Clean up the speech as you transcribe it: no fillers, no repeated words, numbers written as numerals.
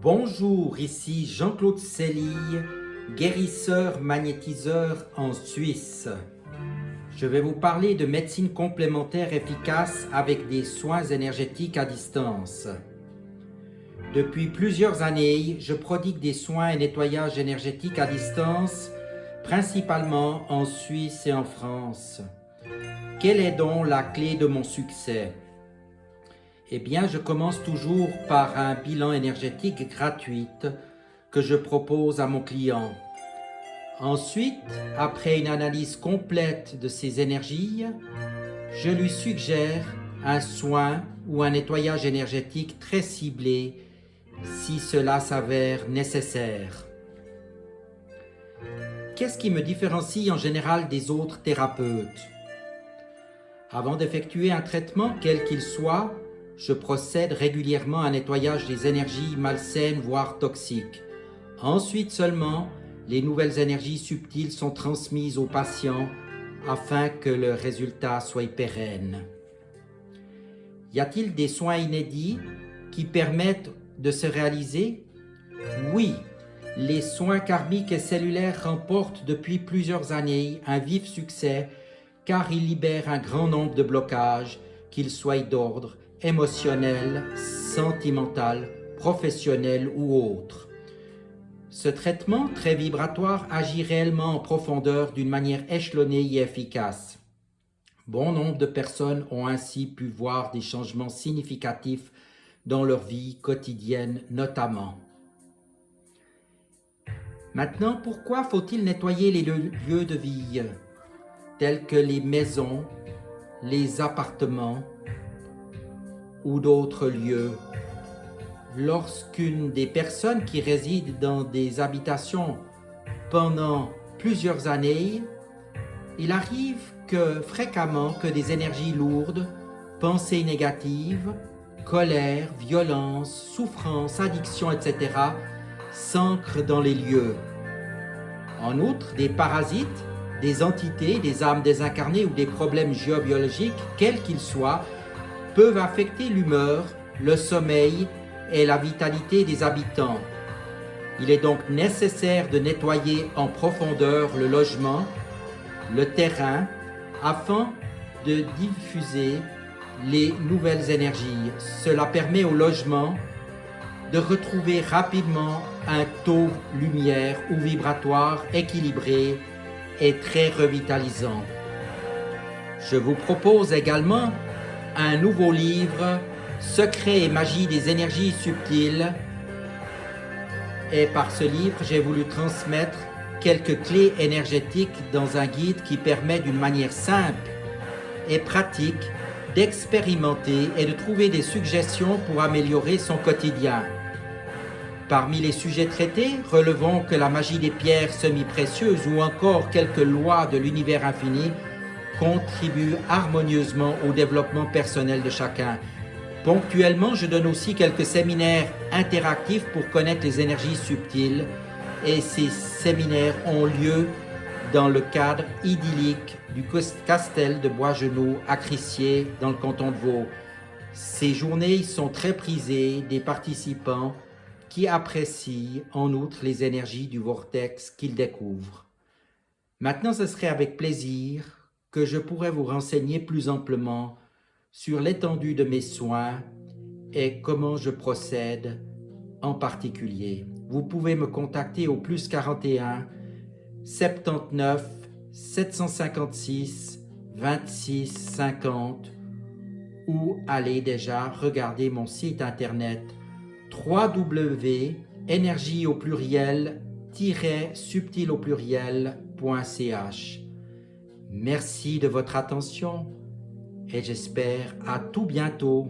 Bonjour, ici Jean-Claude Sellille, guérisseur magnétiseur en Suisse. Je vais vous parler de médecine complémentaire efficace avec des soins énergétiques à distance. Depuis plusieurs années, je prodigue des soins et nettoyages énergétiques à distance, principalement en Suisse et en France. Quelle est donc la clé de mon succès? Eh bien, je commence toujours par un bilan énergétique gratuit que je propose à mon client. Ensuite, après une analyse complète de ses énergies, je lui suggère un soin ou un nettoyage énergétique très ciblé si cela s'avère nécessaire. Qu'est-ce qui me différencie en général des autres thérapeutes? Avant d'effectuer un traitement, quel qu'il soit, je procède régulièrement à un nettoyage des énergies malsaines, voire toxiques. Ensuite seulement, les nouvelles énergies subtiles sont transmises aux patients afin que le résultat soit pérenne. Y a-t-il des soins inédits qui permettent de se réaliser? Oui, les soins karmiques et cellulaires remportent depuis plusieurs années un vif succès car ils libèrent un grand nombre de blocages, qu'ils soient d'ordre émotionnel, sentimental, professionnel ou autre. Ce traitement très vibratoire agit réellement en profondeur d'une manière échelonnée et efficace. Bon nombre de personnes ont ainsi pu voir des changements significatifs dans leur vie quotidienne notamment. Maintenant, pourquoi faut-il nettoyer les lieux de vie, tels que les maisons, les appartements ou d'autres lieux? Lorsqu'une des personnes qui résident dans des habitations pendant plusieurs années, il arrive fréquemment que des énergies lourdes, pensées négatives, colère, violence, souffrance, addiction, etc. s'ancrent dans les lieux. En outre, des parasites, des entités, des âmes désincarnées ou des problèmes géobiologiques, quels qu'ils soient, peuvent affecter l'humeur, le sommeil et la vitalité des habitants. Il est donc nécessaire de nettoyer en profondeur le logement, le terrain, afin de diffuser les nouvelles énergies. Cela permet au logement de retrouver rapidement un taux lumière ou vibratoire équilibré et très revitalisant. Je vous propose également un nouveau livre, Secrets et magie des énergies subtiles. Et par ce livre, j'ai voulu transmettre quelques clés énergétiques dans un guide qui permet d'une manière simple et pratique d'expérimenter et de trouver des suggestions pour améliorer son quotidien. Parmi les sujets traités, relevons que la magie des pierres semi-précieuses ou encore quelques lois de l'univers infini contribuent harmonieusement au développement personnel de chacun. Ponctuellement, je donne aussi quelques séminaires interactifs pour connaître les énergies subtiles et ces séminaires ont lieu dans le cadre idyllique du Castel de Boisgenou à Crissier dans le canton de Vaud. Ces journées sont très prisées des participants qui apprécient en outre les énergies du vortex qu'ils découvrent. Maintenant, ce serait avec plaisir que je pourrais vous renseigner plus amplement sur l'étendue de mes soins et comment je procède en particulier. Vous pouvez me contacter au +41 79 756 26 50 ou allez déjà regarder mon site internet www.énergie au pluriel-subtil au pluriel.ch. Merci de votre attention et j'espère à tout bientôt.